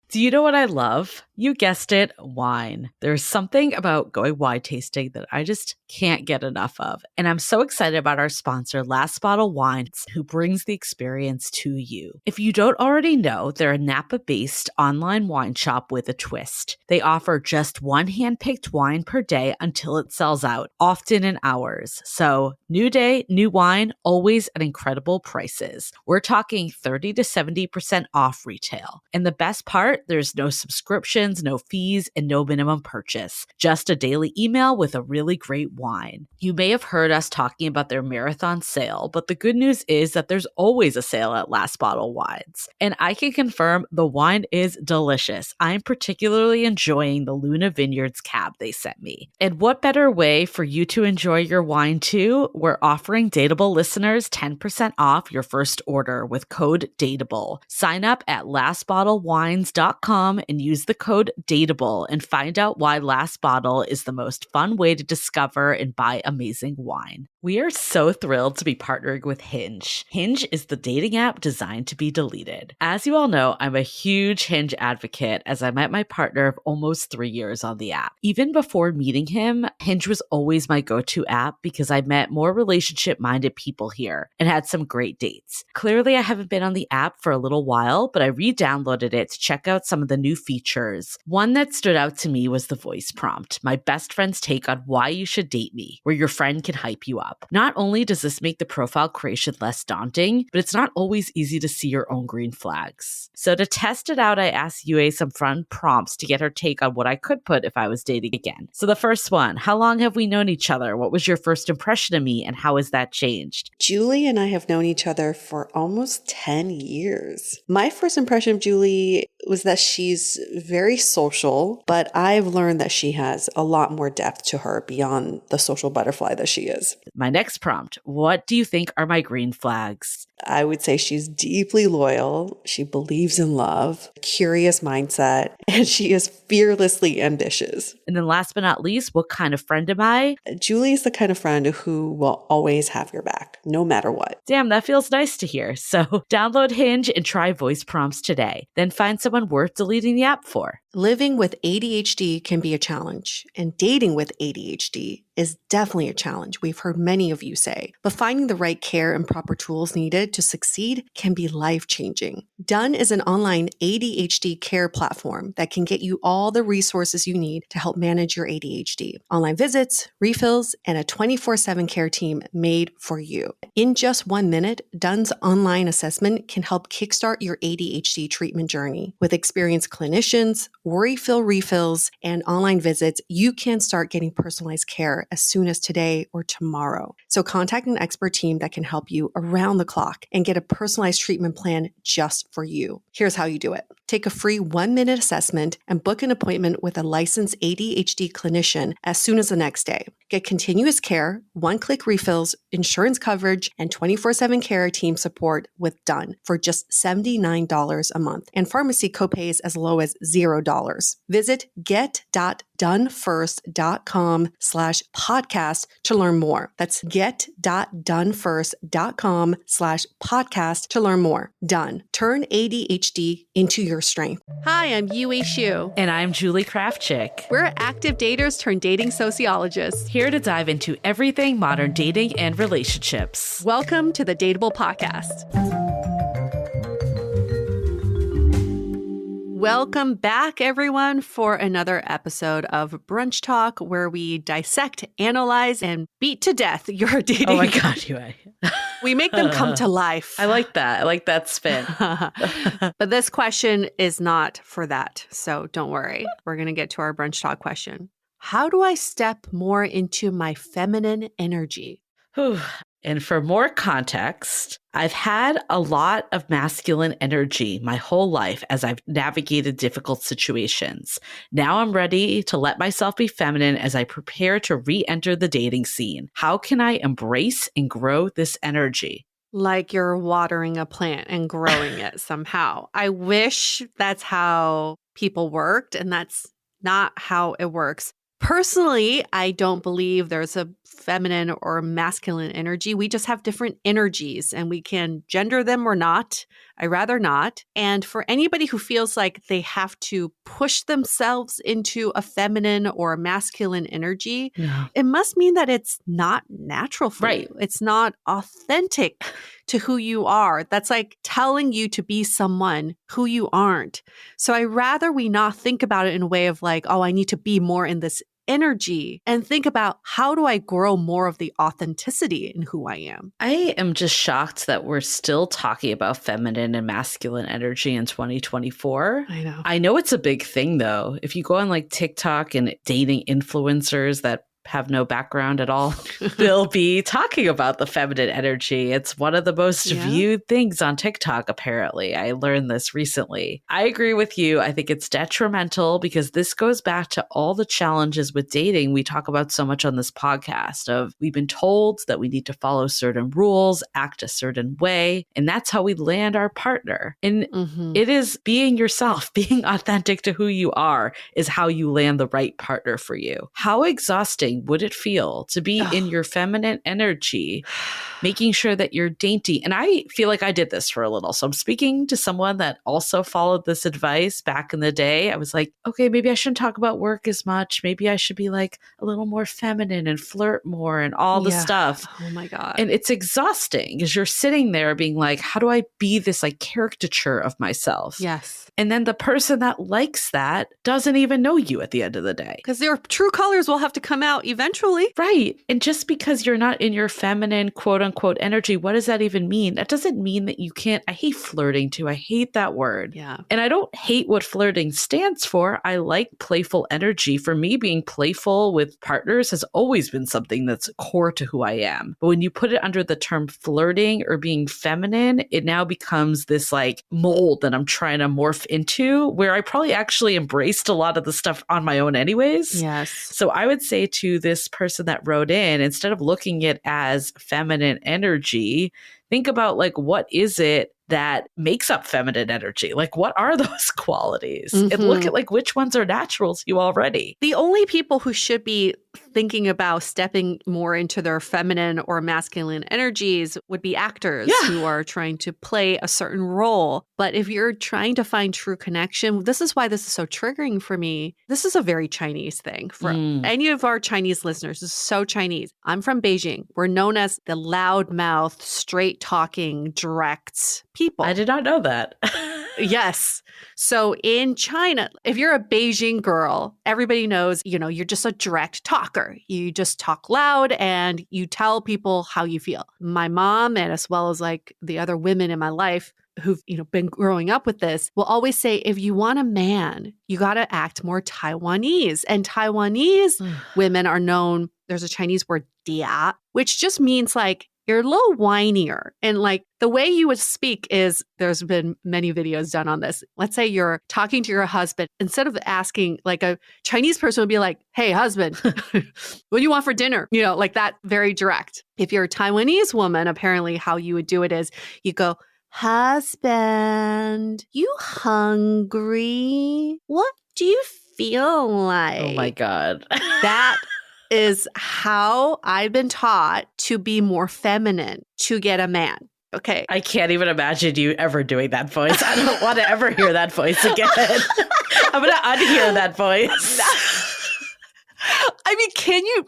Do you know what I love? You guessed it, wine. There's something about going wine tasting that I just can't get enough of. And I'm so excited about our sponsor, Last Bottle Wines, who brings the experience to you. If you don't already know, they're a Napa-based online wine shop with a twist. They offer just one hand-picked wine per day until it sells out, often in hours. So, new day, new wine, always at incredible prices. We're talking 30 to 70% off retail. And the best part, there's no subscriptions, no fees, and no minimum purchase. Just a daily email with a really great wine. You may have heard us talking about their marathon sale, but the good news is that there's always a sale at Last Bottle Wines. And I can confirm the wine is delicious. I'm particularly enjoying the Luna Vineyards cab they sent me. And what better way for you to enjoy your wine too? We're offering Dateable listeners 10% off your first order with code DATEABLE. Sign up at lastbottlewines.com and use the code DATEABLE and find out why Last Bottle is the most fun way to discover and buy amazing wine. We are so thrilled to be partnering with Hinge. Hinge is the dating app designed to be deleted. As you all know, I'm a huge Hinge advocate as I met my partner of almost 3 years on the app. Even before meeting him, Hinge was always my go-to app because I met more relationship-minded people here and had some great dates. Clearly, I haven't been on the app for a little while, but I re-downloaded it to check out some of the new features. One that stood out to me was the voice prompt, my best friend's take on why you should date me, where your friend can hype you up. Not only does this make the profile creation less daunting, but it's not always easy to see your own green flags. So to test it out, I asked Yue some fun prompts to get her take on what I could put if I was dating again. So the first one, how long have we known each other? What was your first impression of me and how has that changed? Julie and I have known each other for almost 10 years. My first impression of Julie was that she's very social, but I've learned that she has a lot more depth to her beyond the social butterfly that she is. My next prompt, what do you think are my green flags? I would say she's deeply loyal. She believes in love, curious mindset, and she is fearlessly ambitious. And then last but not least, what kind of friend am I? Julie is the kind of friend who will always have your back, no matter what. Damn, that feels nice to hear. So download Hinge and try voice prompts today. Then find someone worth deleting the app for. Living with ADHD can be a challenge, and dating with ADHD is definitely a challenge, we've heard many of you say. But finding the right care and proper tools needed to succeed can be life-changing. Done is an online ADHD care platform that can get you all the resources you need to help manage your ADHD. Online visits, refills, and a 24/7 care team made for you. In just 1 minute, Done's online assessment can help kickstart your ADHD treatment journey. With experienced clinicians, worry-fill refills, and online visits, you can start getting personalized care as soon as today or tomorrow. So contact an expert team that can help you around the clock and get a personalized treatment plan just for you. Here's how you do it. Take a free 1-minute assessment and book an appointment with a licensed ADHD clinician as soon as the next day. Get continuous care, one-click refills, insurance coverage, and 24/7 care team support with Done for just $79 a month, and pharmacy copays as low as $0. Visit get.donefirst.com/podcast to learn more. That's get.donefirst.com/podcast to learn more. Done. Turn ADHD into your strength. Hi, I'm Yue Xu. And I'm Julie Krafchick. We're active daters turned dating sociologists. Here to dive into everything modern dating and relationships. Welcome to the Dateable Podcast. Welcome back, everyone, for another episode of Brunch Talk, where we dissect, analyze, and beat to death your dating. Oh my God, Yue. We make them come to life. I like that. I like that spin. But this question is not for that. So don't worry. We're going to get to our Brunch Talk question. How do I step more into my feminine energy? And for more context, I've had a lot of masculine energy my whole life as I've navigated difficult situations. Now I'm ready to let myself be feminine as I prepare to re-enter the dating scene. How can I embrace and grow this energy? Like you're watering a plant and growing it somehow. I wish that's how people worked, and that's not how it works. Personally, I don't believe there's a feminine or masculine energy. We just have different energies and we can gender them or not. I rather not. And for anybody who feels like they have to push themselves into a feminine or a masculine energy, No. it must mean that it's not natural for Right. you. It's not authentic to who you are. That's like telling you to be someone who you aren't. So I rather we not think about it in a way of like, oh, I need to be more in this energy, and think about how do I grow more of the authenticity in who I am. I am just shocked that we're still talking about feminine and masculine energy in 2024. I know it's a big thing though. If you go on like TikTok and dating influencers that have no background at all, they'll be talking about the feminine energy. It's one of the most viewed things on TikTok, apparently. I learned this recently. I agree with you. I think it's detrimental because this goes back to all the challenges with dating we talk about so much on this podcast of we've been told that we need to follow certain rules, act a certain way, and that's how we land our partner. And it is being yourself, being authentic to who you are is how you land the right partner for you. How exhausting would it feel to be in your feminine energy, making sure that you're dainty? And I feel like I did this for a little. So I'm speaking to someone that also followed this advice back in the day. I was like, okay, maybe I shouldn't talk about work as much. Maybe I should be like a little more feminine and flirt more and all the stuff. Oh my God. And it's exhausting because you're sitting there being like, how do I be this like caricature of myself? Yes. And then the person that likes that doesn't even know you at the end of the day. Because their true colors will have to come out eventually. Right. And just because you're not in your feminine, quote unquote, energy, what does that even mean? That doesn't mean that you can't. I hate flirting too. I hate that word. Yeah. And I don't hate what flirting stands for. I like playful energy. For me, being playful with partners has always been something that's core to who I am. But when you put it under the term flirting or being feminine, it now becomes this like mold that I'm trying to morph into where I probably actually embraced a lot of the stuff on my own anyways. Yes. So I would say to this person that wrote in, instead of looking at it as feminine energy, think about like, what is it that makes up feminine energy? Like, what are those qualities? And look at like which ones are natural to you already. The only people who should be thinking about stepping more into their feminine or masculine energies would be actors who are trying to play a certain role. But if you're trying to find true connection, this is why this is so triggering for me. This is a very Chinese thing. For any of our Chinese listeners, this is so Chinese. I'm from Beijing. We're known as the loudmouth, straight talking, direct people. I did not know that. Yes. So in China, if you're a Beijing girl, everybody knows, you're just a direct talker. You just talk loud and you tell people how you feel. My mom, and as well as like the other women in my life who've, been growing up with this, will always say, if you want a man, you got to act more Taiwanese. And Taiwanese women are known, there's a Chinese word, dia, which just means like, you're a little whinier. And like the way you would speak is, there's been many videos done on this. Let's say you're talking to your husband. Instead of asking, like a Chinese person would be like, hey, husband, what do you want for dinner? Like that, very direct. If you're a Taiwanese woman, apparently how you would do it is you go, husband, you hungry? What do you feel like? Oh my God. That is how I've been taught to be more feminine to get a man. Okay. I can't even imagine you ever doing that voice. I don't want to ever hear that voice again. I'm going to unhear that voice. I mean,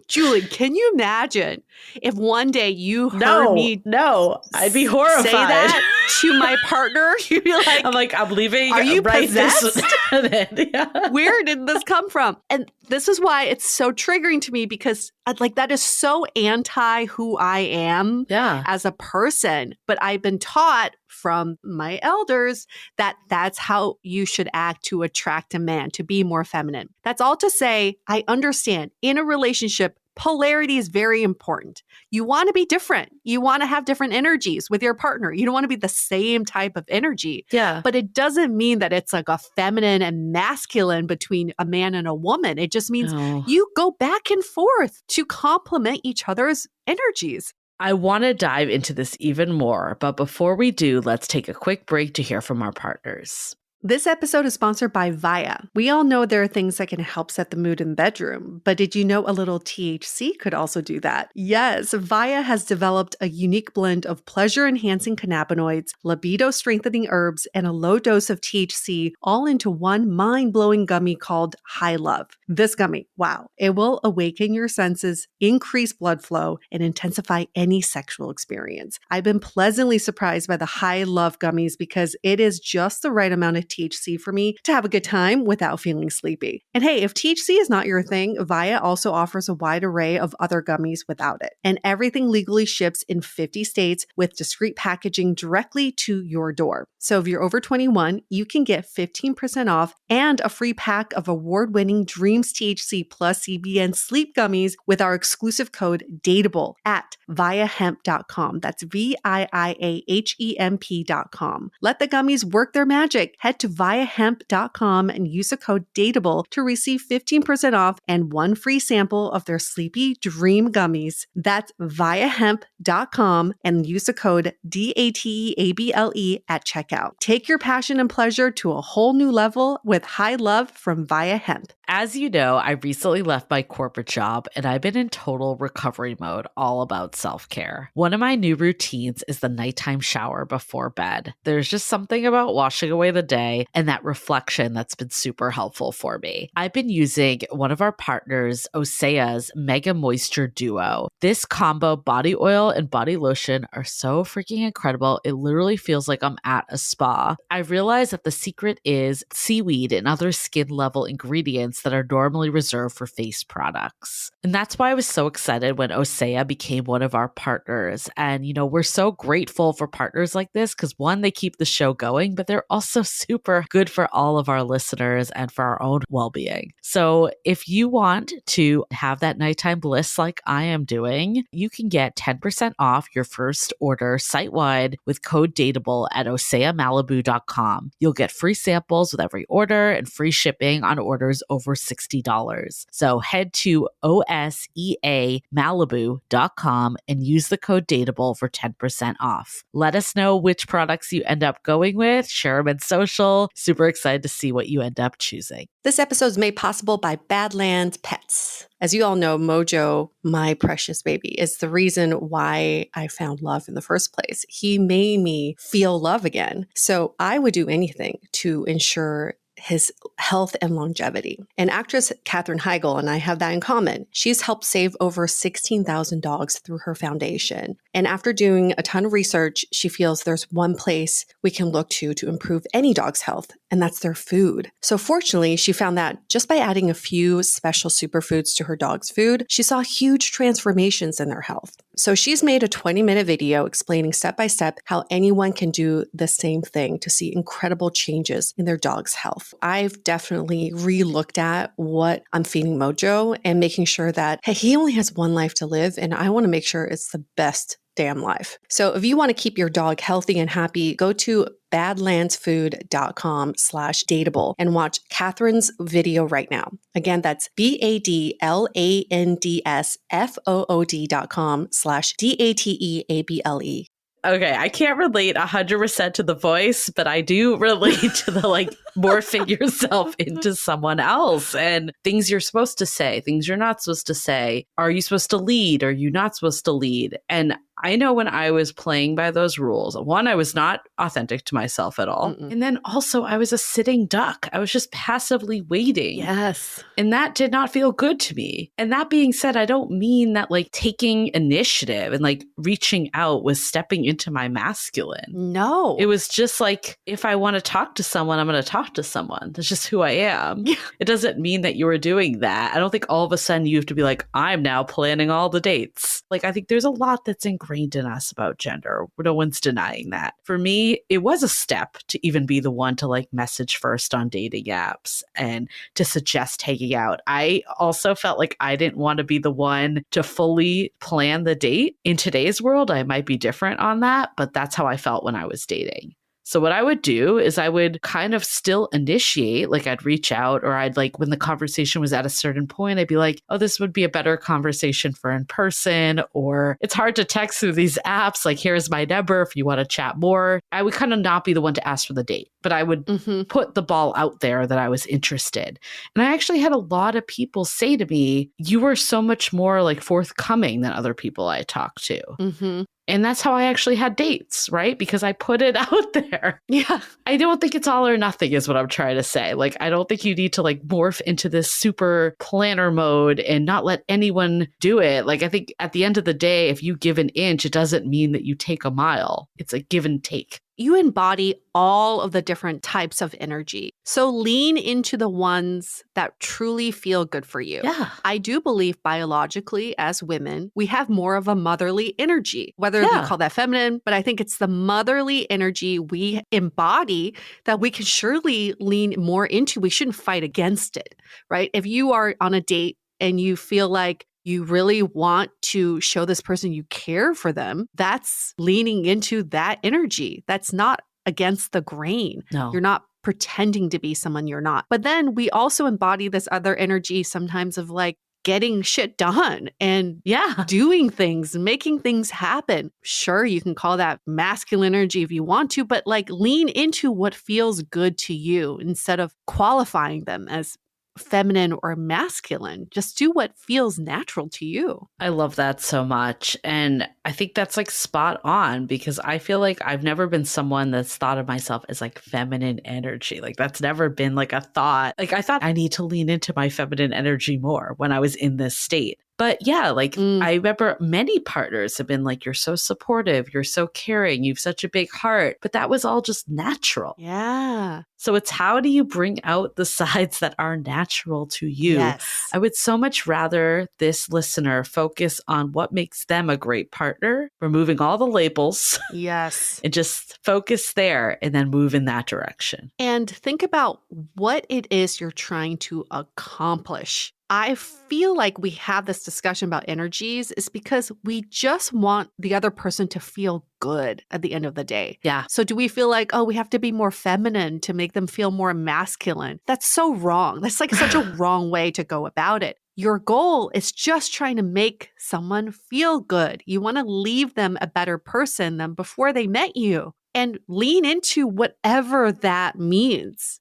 Julie, can you imagine if one day you heard me I'd be horrified. say that to my partner? You'd be like, I'm leaving. Are you right possessed? Yeah. Where did this come from? And this is why it's so triggering to me, because like that is so anti who I am as a person. But I've been taught from my elders that that's how you should act to attract a man, to be more feminine. That's all to say, I understand in a relationship, polarity is very important. You want to be different. You want to have different energies with your partner. You don't want to be the same type of energy. Yeah. But it doesn't mean that it's like a feminine and masculine between a man and a woman. It just means you go back and forth to complement each other's energies. I want to dive into this even more, but before we do, let's take a quick break to hear from our partners. This episode is sponsored by Via. We all know there are things that can help set the mood in the bedroom, but did you know a little THC could also do that? Yes, Via has developed a unique blend of pleasure-enhancing cannabinoids, libido-strengthening herbs, and a low dose of THC all into one mind-blowing gummy called High Love. This gummy, wow, it will awaken your senses, increase blood flow, and intensify any sexual experience. I've been pleasantly surprised by the High Love gummies because it is just the right amount of THC for me to have a good time without feeling sleepy. And hey, if THC is not your thing, Via also offers a wide array of other gummies without it. And everything legally ships in 50 states with discreet packaging directly to your door. So if you're over 21, you can get 15% off and a free pack of award-winning Dreams THC plus CBN sleep gummies with our exclusive code DATEABLE at viahemp.com. That's VIIAHEMP.com. Let the gummies work their magic. Head to viahemp.com and use the code DATEABLE to receive 15% off and one free sample of their Sleepy Dream gummies. That's viahemp.com and use the code DATEABLE at checkout. Take your passion and pleasure to a whole new level with High Love from Via Hemp. As you know, I recently left my corporate job and I've been in total recovery mode, all about self-care. One of my new routines is the nighttime shower before bed. There's just something about washing away the day and that reflection that's been super helpful for me. I've been using one of our partners, Osea's Mega Moisture Duo. This combo body oil and body lotion are so freaking incredible. It literally feels like I'm at a spa. I realized that the secret is seaweed and other skin level ingredients that are normally reserved for face products. And that's why I was so excited when Osea became one of our partners. And, you know, we're so grateful for partners like this because one, they keep the show going, but they're also super good for all of our listeners and for our own well-being. So if you want to have that nighttime bliss like I am doing, you can get 10% off your first order site-wide with code DATEABLE at oseamalibu.com. You'll get free samples with every order and free shipping on orders over $60. So head to oseamalibu.com and use the code DATEABLE for 10% off. Let us know which products you end up going with. Share them in social. Super excited to see what you end up choosing. This episode is made possible by Badlands Pets. As you all know, Mojo, my precious baby, is the reason why I found love in the first place. He made me feel love again. So I would do anything to ensure his health and longevity. And actress Katherine Heigl and I have that in common. She's helped save over 16,000 dogs through her foundation. And after doing a ton of research, she feels there's one place we can look to improve any dog's health, and that's their food. So fortunately, she found that just by adding a few special superfoods to her dog's food, she saw huge transformations in their health. So she's made a 20-minute video explaining step by step how anyone can do the same thing to see incredible changes in their dog's health. I've definitely re-looked at what I'm feeding Mojo and making sure that, hey, he only has one life to live, and I want to make sure it's the best damn life. So if you want to keep your dog healthy and happy, go to badlandsfood.com/dateable and watch Catherine's video right now. Again, that's badlandsfood.com/dateable. Okay, I can't relate 100% to the voice, but I do relate to the morphing yourself into someone else and things you're supposed to say, things you're not supposed to say. Are you supposed to lead? Are you not supposed to lead? And I know when I was playing by those rules, one, I was not authentic to myself at all. And then also I was a sitting duck. I was just passively waiting. Yes. And that did not feel good to me. And that being said, I don't mean that taking initiative and reaching out was stepping into my masculine. No. It was just if I want to talk to someone, I'm going to talk to someone. That's just who I am. Yeah. It doesn't mean that you were doing that. I don't think all of a sudden you have to be I'm now planning all the dates. I think there's a lot that's ingrained in us about gender. No one's denying that. For me, it was a step to even be the one to message first on dating apps and to suggest hanging out. I also felt like I didn't want to be the one to fully plan the date. In today's world, I might be different on that, but that's how I felt when I was dating. So what I would do is I would kind of still initiate, like I'd reach out, or I'd like when the conversation was at a certain point, I'd be like, oh, this would be a better conversation for in person, or it's hard to text through these apps. Like, here's my number if you want to chat more. I would kind of not be the one to ask for the date, but I would put the ball out there that I was interested. And I actually had a lot of people say to me, you were so much more like forthcoming than other people I talked to. And that's how I actually had dates, right? Because I put it out there. Yeah. I don't think it's all or nothing is what I'm trying to say. Like, I don't think you need to like morph into this super planner mode and not let anyone do it. Like, I think at the end of the day, if you give an inch, it doesn't mean that you take a mile. It's a give and take. You embody all of the different types of energy. So lean into the ones that truly feel good for you. Yeah. I do believe biologically as women, we have more of a motherly energy, whether we call that feminine, but I think it's the motherly energy we embody that we can surely lean more into. We shouldn't fight against it, right? If you are on a date and you feel like you really want to show this person you care for them, that's leaning into that energy. That's not against the grain. No. You're not pretending to be someone you're not. But then we also embody this other energy sometimes of like getting shit done and doing things and making things happen. Sure, you can call that masculine energy if you want to, but like lean into what feels good to you instead of qualifying them as feminine or masculine. Just do what feels natural to you. I love that so much. And I think that's like spot on because I feel like I've never been someone that's thought of myself as like feminine energy. Like that's never been like a thought. Like I thought I need to lean into my feminine energy more when I was in this state. But yeah, like I remember many partners have been like, you're so supportive, you're so caring, you've such a big heart, but that was all just natural. Yeah. So it's how do you bring out the sides that are natural to you? Yes. I would so much rather this listener focus on what makes them a great partner, removing all the labels. Yes. And just focus there and then move in that direction. And think about what it is you're trying to accomplish. I feel like we have this discussion about energies is because we just want the other person to feel good at the end of the day. Yeah. So do we feel like, oh, we have to be more feminine to make them feel more masculine? That's so wrong. That's like such a wrong way to go about it. Your goal is just trying to make someone feel good. You want to leave them a better person than before they met you. And lean into whatever that means.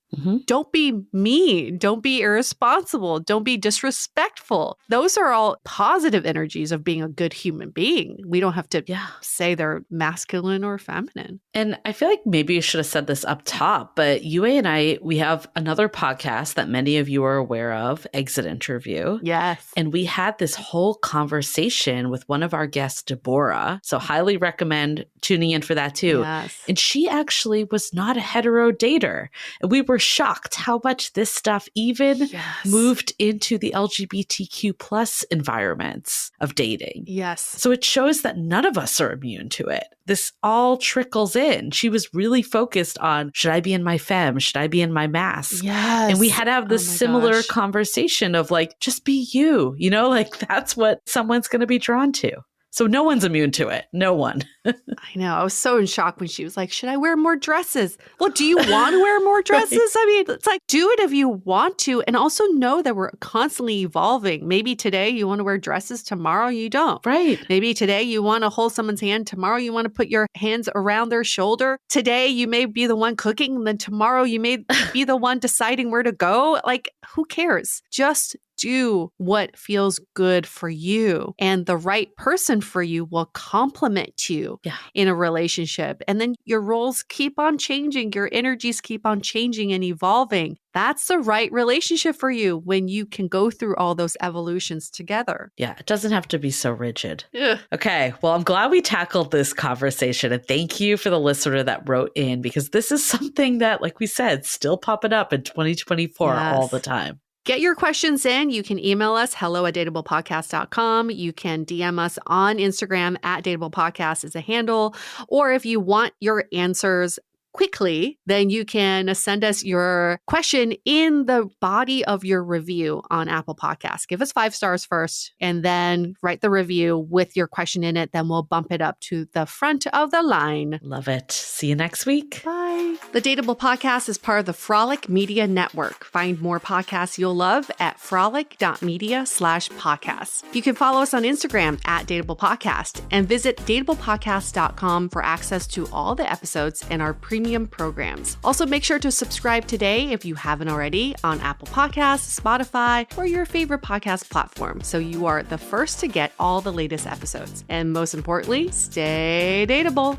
Don't be mean. Don't be irresponsible. Don't be disrespectful. Those are all positive energies of being a good human being. We don't have to say they're masculine or feminine. And I feel like maybe you should have said this up top, but Yue and I, we have another podcast that many of you are aware of, Exit Interview. Yes. And we had this whole conversation with one of our guests, Deborah. So highly recommend tuning in for that too. Yes. And she actually was not a hetero dater. And we were shocked how much this stuff even moved into the LGBTQ plus environments of dating. Yes. So it shows that none of us are immune to it. This all trickles in. She was really focused on, should I be in my femme? Should I be in my mask? Yes. And we had to have this similar conversation of like, just be you, you know, like that's what someone's going to be drawn to. So no one's immune to it. No one. I know. I was so in shock when she was like, should I wear more dresses? Well, do you want to wear more dresses? Right. I mean, it's like, do it if you want to. And also know that we're constantly evolving. Maybe today you want to wear dresses. Tomorrow you don't. Right. Maybe today you want to hold someone's hand. Tomorrow you want to put your hands around their shoulder. Today you may be the one cooking. And then tomorrow you may be the one deciding where to go. Like, who cares? Just do what feels good for you, and the right person for you will complement you in a relationship. And then your roles keep on changing. Your energies keep on changing and evolving. That's the right relationship for you when you can go through all those evolutions together. Yeah, it doesn't have to be so rigid. Ugh. Okay, well, I'm glad we tackled this conversation. And thank you for the listener that wrote in, because this is something that, like we said, still popping up in 2024 all the time. Get your questions in. You can email us, hello@dateablepodcast.com. You can DM us on Instagram @dateablepodcast is a handle. Or if you want your answers quickly, then you can send us your question in the body of your review on Apple Podcasts. Give us 5 stars first and then write the review with your question in it. Then we'll bump it up to the front of the line. Love it. See you next week. Bye. The Dateable Podcast is part of the Frolic Media Network. Find more podcasts you'll love at frolic.media/podcasts. You can follow us on Instagram at Dateable Podcast and visit dateablepodcast.com for access to all the episodes and our premium programs. Also, make sure to subscribe today if you haven't already on Apple Podcasts, Spotify, or your favorite podcast platform so you are the first to get all the latest episodes. And most importantly, stay dateable.